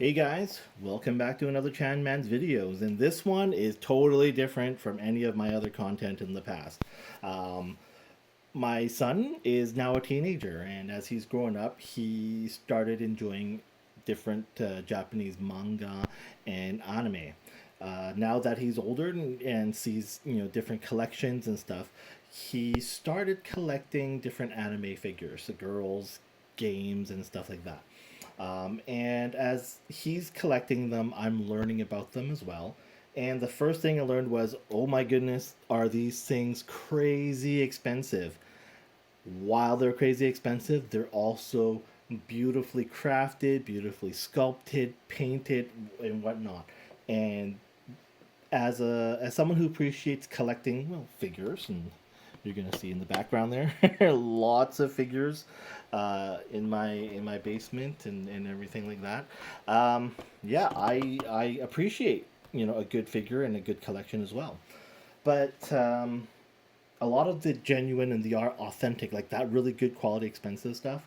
Hey guys, welcome back to another Chan Man's videos, and this one is totally different from any of my other content in the past. Um, my son is now a teenager, and as he's growing up, he started enjoying different Japanese manga and anime. Now that he's older and sees different collections and stuff, he started collecting different anime figures, the girls, games, and stuff like that. And as he's collecting them, I'm learning about them as well. And the first thing I learned was, oh my goodness, are these things crazy expensive? While they're crazy expensive, they're also beautifully crafted, beautifully sculpted, painted, and whatnot. And as someone who appreciates collecting figures, and you're gonna see in the background there lots of figures in my basement and everything like that. Yeah, I appreciate a good figure and a good collection as well. But a lot of the genuine and the art authentic, like that really good quality expensive stuff,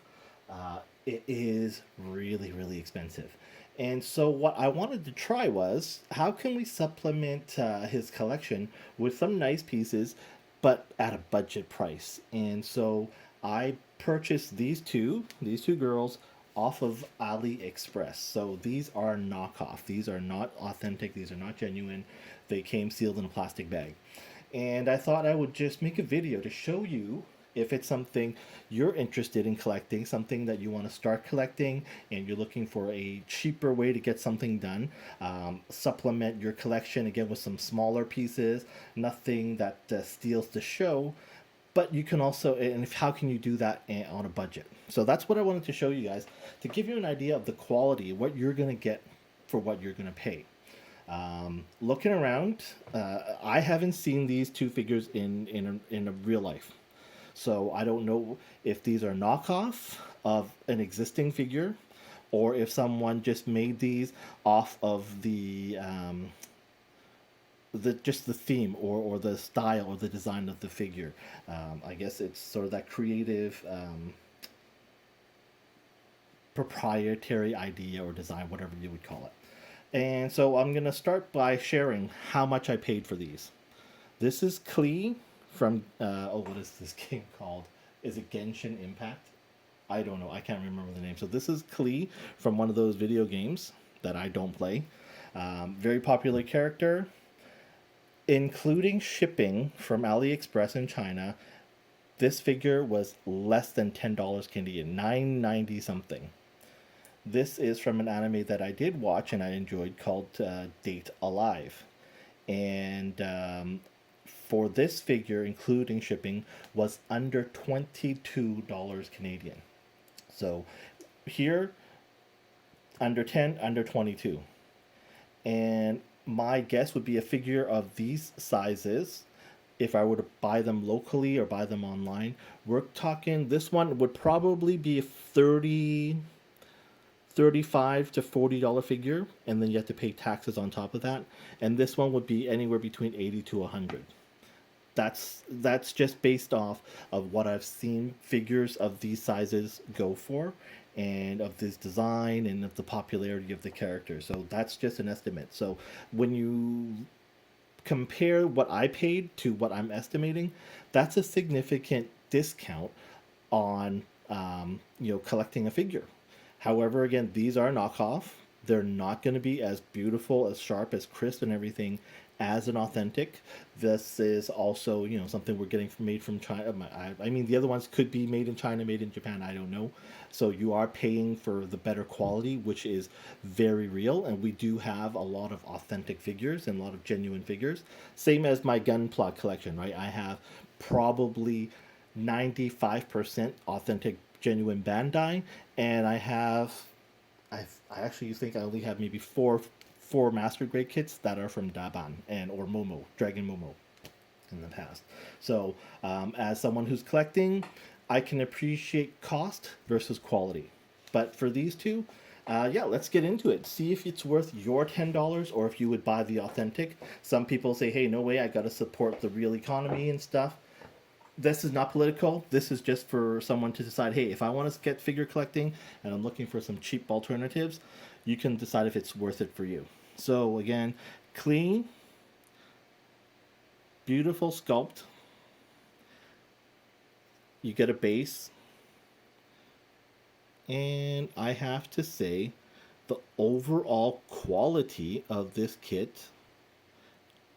it is really expensive. And so what I wanted to try was, how can we supplement his collection with some nice pieces but at a budget price? And so I purchased these two girls off of AliExpress. So these are knockoff, these are not authentic, these are not genuine. They came sealed in a plastic bag, and I thought I would just make a video to show you if it's something you're interested in collecting, something that you want to start collecting, and you're looking for a cheaper way to get something done. Supplement your collection again with some smaller pieces, nothing that steals the show. But you can also, and if, how can you do that on a budget? So that's what I wanted to show you guys, to give you an idea of the quality, what you're going to get for what you're going to pay. Looking around, I haven't seen these two figures in a real life. So I don't know if these are knockoff of an existing figure, or if someone just made these off of the just the theme, or the style or the design of the figure. I guess it's sort of that creative proprietary idea or design, whatever you would call it. And so I'm gonna start by sharing how much I paid for these. This is Klee from what is this game called? Is it Genshin Impact? I don't know. I can't remember the name. So this is Klee from one of those video games that I don't play. Very popular character, including shipping from AliExpress in China. This figure was less than $10 Canadian, 9.90 something. This is from an anime that I did watch and I enjoyed, called Date Alive. And for this figure, including shipping, was under $22 Canadian. So here, under 10, under 22. And my guess would be a figure of these sizes, if I were to buy them locally or buy them online, we're talking, this one would probably be a 35 to $40 figure, and then you have to pay taxes on top of that. And this one would be anywhere between 80 to 100. That's just based off of what I've seen figures of these sizes go for, and of this design and of the popularity of the character. So that's just an estimate. So when you compare what I paid to what I'm estimating, that's a significant discount on collecting a figure. However, again, these are knockoff. They're not going to be as beautiful, as sharp, as crisp, and everything as an authentic. This is also, something we're getting made from China. I mean, the other ones could be made in China, made in Japan. I don't know. So you are paying for the better quality, which is very real. And we do have a lot of authentic figures and a lot of genuine figures. Same as my Gunpla collection, right? I have probably 95% authentic, genuine Bandai, and I actually think I only have maybe four master grade kits that are from Daban or Momo, Dragon Momo, in the past. So as someone who's collecting, I can appreciate cost versus quality. But for these two, yeah, let's get into it. See if it's worth your $10, or if you would buy the authentic. Some people say, hey, no way, I gotta support the real economy and stuff. This is not political. This is just for someone to decide, hey, if I want to get figure collecting and I'm looking for some cheap alternatives, you can decide if it's worth it for you. So again, clean, beautiful sculpt. You get a base, and I have to say, the overall quality of this kit,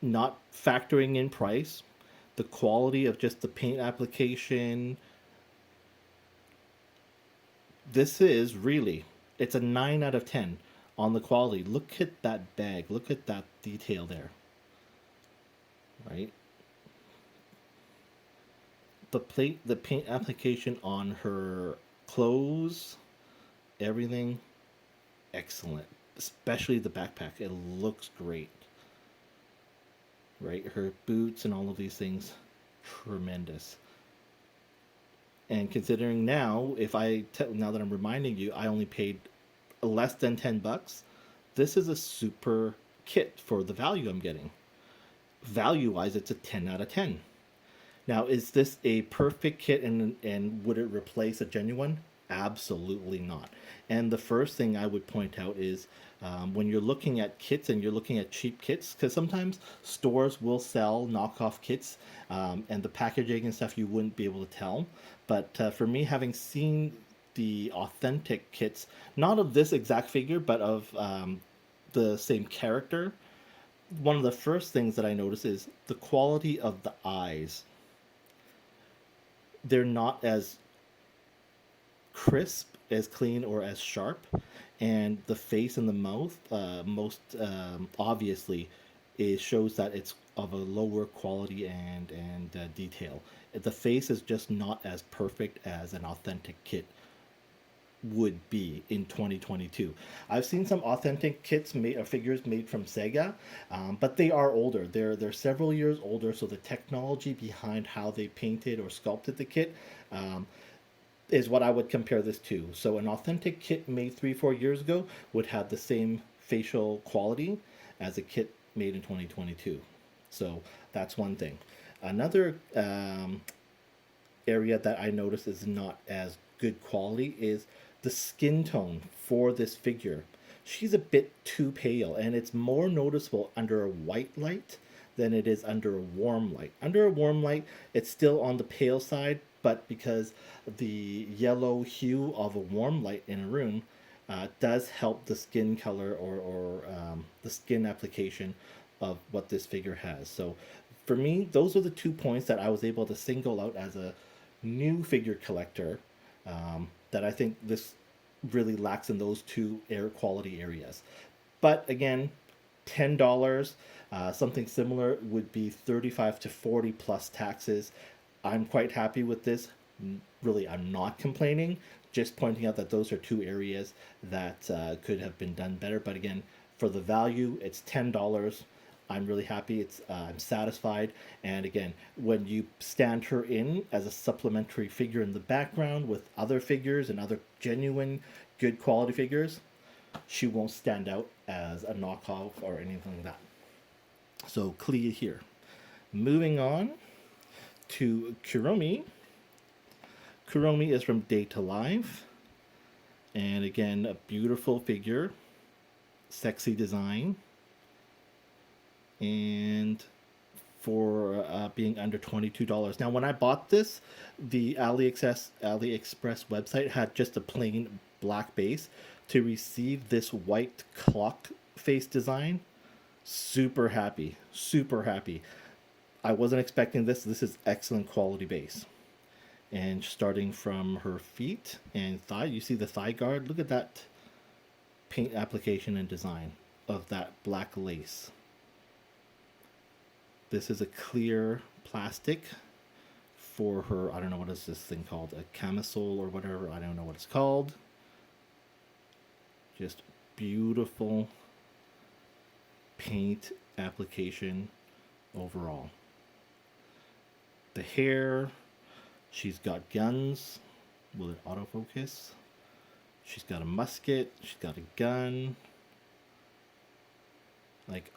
not factoring in price, the quality of just the paint application, this is really, it's a 9 out of 10 on the quality. Look at that bag. Look at that detail there. Right? The paint application on her clothes, everything, excellent. Especially the backpack. It looks great. Right? Her boots and all of these things, tremendous. And considering now, now that I'm reminding you, I only paid less than $10. This is a super kit for the value I'm getting. Value wise, it's a 10 out of 10. Now, is this a perfect kit and would it replace a genuine? Absolutely not. And the first thing I would point out is when you're looking at kits and you're looking at cheap kits, because sometimes stores will sell knockoff kits and the packaging and stuff you wouldn't be able to tell. But for me, having seen the authentic kits, not of this exact figure, but of the same character, one of the first things that I notice is the quality of the eyes. They're not as crisp, as clean, or as sharp, and the face and the mouth, most obviously, it shows that it's of a lower quality and detail. The face is just not as perfect as an authentic kit would be in 2022. I've seen some authentic kits made or figures made from Sega, but they are older. They're several years older, so the technology behind how they painted or sculpted the kit is what I would compare this to. So an authentic kit made 3-4 years ago would have the same facial quality as a kit made in 2022. So that's one thing. Another area that I noticed is not as good quality is the skin tone for this figure. She's a bit too pale, and it's more noticeable under a white light than it is under a warm light. Under a warm light, it's still on the pale side, but because the yellow hue of a warm light in a room does help the skin color or the skin application of what this figure has. So for me, those are the 2 points that I was able to single out as a new figure collector that I think this really lacks in those 2 air quality areas. But again, $10, something similar would be 35 to 40 plus taxes. I'm quite happy with this. Really, I'm not complaining, just pointing out that those are 2 areas that could have been done better. But again, for the value, it's $10. I'm really happy. I'm satisfied. And again, when you stand her in as a supplementary figure in the background with other figures and other genuine, good quality figures, she won't stand out as a knockoff or anything like that. So Klee here. Moving on to Kurumi. Kurumi is from Day to Life. And again, a beautiful figure. Sexy design. And for being under $22. Now, when I bought this, the AliExpress website had just a plain black base. To receive this white clock face design, super happy, super happy. I wasn't expecting this. This is excellent quality base. And starting from her feet and thigh, you see the thigh guard. Look at that paint application and design of that black lace. This is a clear plastic for her, I don't know what is this thing called, a camisole or whatever, I don't know what it's called. Just beautiful paint application overall. The hair, she's got guns. Will it autofocus? She's got a musket, she's got a gun. Like,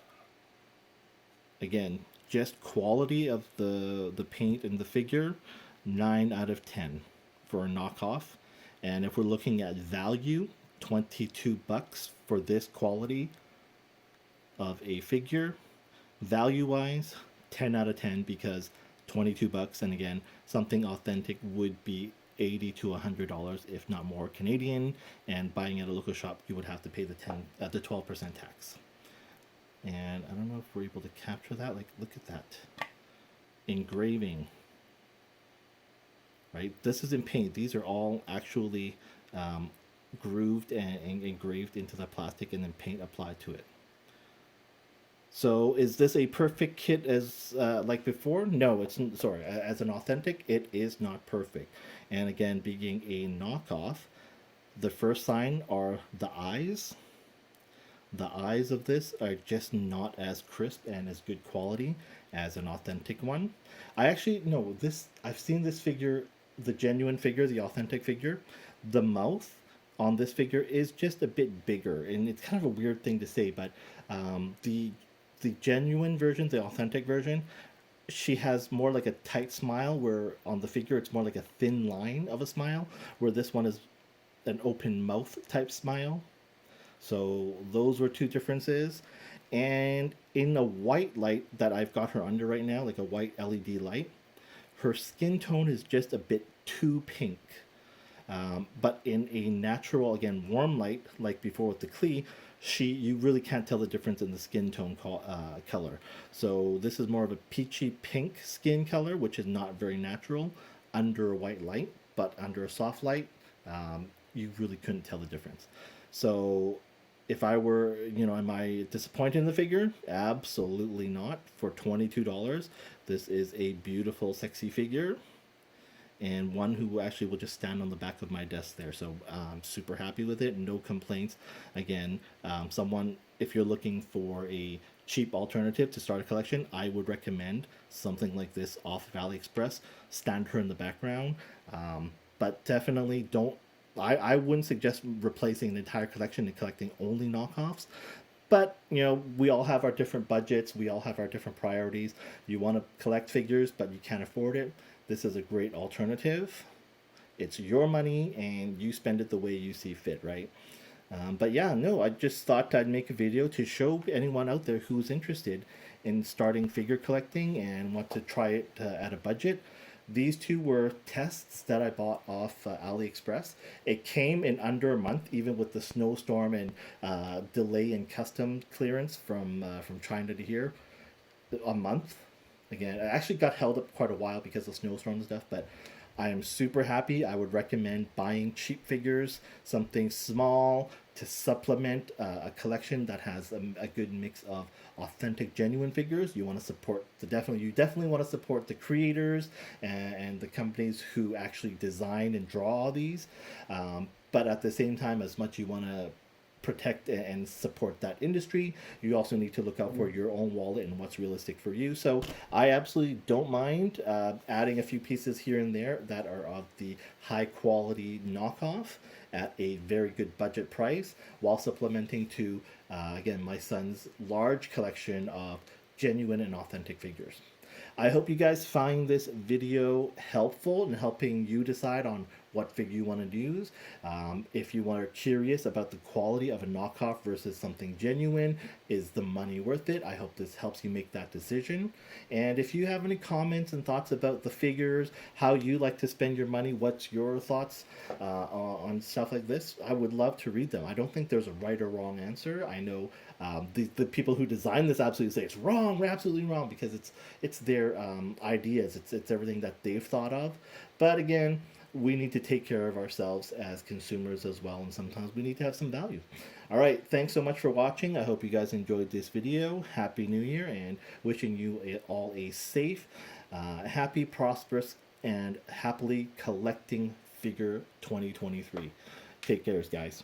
again, just quality of the paint and the figure, 9 out of 10 for a knockoff. And if we're looking at value, $22 for this quality of a figure, value wise, 10 out of 10, because 22 bucks, and again, something authentic would be $80 to $100, if not more, Canadian, and buying at a local shop, you would have to pay the 12% tax. And I don't know if we're able to capture that. Like, look at that engraving, right? This is in paint. These are all actually grooved and engraved into the plastic, and then paint applied to it. So is this a perfect kit as like before? No, it's sorry. As an authentic, it is not perfect. And again, being a knockoff, the first sign are the eyes. The eyes of this are just not as crisp and as good quality as an authentic one. I actually no this. I've seen this figure, the genuine figure, the authentic figure. The mouth on this figure is just a bit bigger, and it's kind of a weird thing to say, but the genuine version, the authentic version, she has more like a tight smile, where on the figure it's more like a thin line of a smile, where this one is an open mouth type smile. So those were two differences. And in a white light that I've got her under right now, like a white LED light, her skin tone is just a bit too pink. But in a natural, again, warm light, like before with the Klee, you really can't tell the difference in the skin tone color. So this is more of a peachy pink skin color, which is not very natural under a white light, but under a soft light, you really couldn't tell the difference. So if I were, am I disappointed in the figure? Absolutely not. For $22, this is a beautiful, sexy figure, and one who actually will just stand on the back of my desk there. So I'm super happy with it. No complaints. Again, if you're looking for a cheap alternative to start a collection, I would recommend something like this off of AliExpress. Stand her in the background. But definitely don't. I wouldn't suggest replacing an entire collection and collecting only knockoffs. But, we all have our different budgets. We all have our different priorities. You want to collect figures, but you can't afford it. This is a great alternative. It's your money, and you spend it the way you see fit, right? But yeah, no, I just thought I'd make a video to show anyone out there who's interested in starting figure collecting and want to try it at a budget. These two were tests that I bought off AliExpress. It came in under a month, even with the snowstorm and delay in custom clearance from China to here. A month. Again, it actually got held up quite a while because of snowstorms and stuff, but I am super happy. I would recommend buying cheap figures, something small to supplement a collection that has a good mix of authentic, genuine figures. You want to support you definitely want to support the creators and the companies who actually design and draw these. But at the same time, as much you want to protect and support that industry, you also need to look out for your own wallet and what's realistic for you. So I absolutely don't mind adding a few pieces here and there that are of the high quality knockoff at a very good budget price, while supplementing to again, my son's large collection of genuine and authentic figures. I hope you guys find this video helpful in helping you decide on what figure you want to use. If you are curious about the quality of a knockoff versus something genuine, is the money worth it? I hope this helps you make that decision. And if you have any comments and thoughts about the figures, how you like to spend your money, what's your thoughts on stuff like this, I would love to read them. I don't think there's a right or wrong answer. I know the people who design this absolutely say it's wrong, we're absolutely wrong, because it's their ideas, it's everything that they've thought of. But again, we need to take care of ourselves as consumers as well, and sometimes we need to have some value. All right, thanks so much for watching. I hope you guys enjoyed this video. Happy New Year, and wishing you all a safe, happy, prosperous, and happily collecting figure 2023. Take care, guys.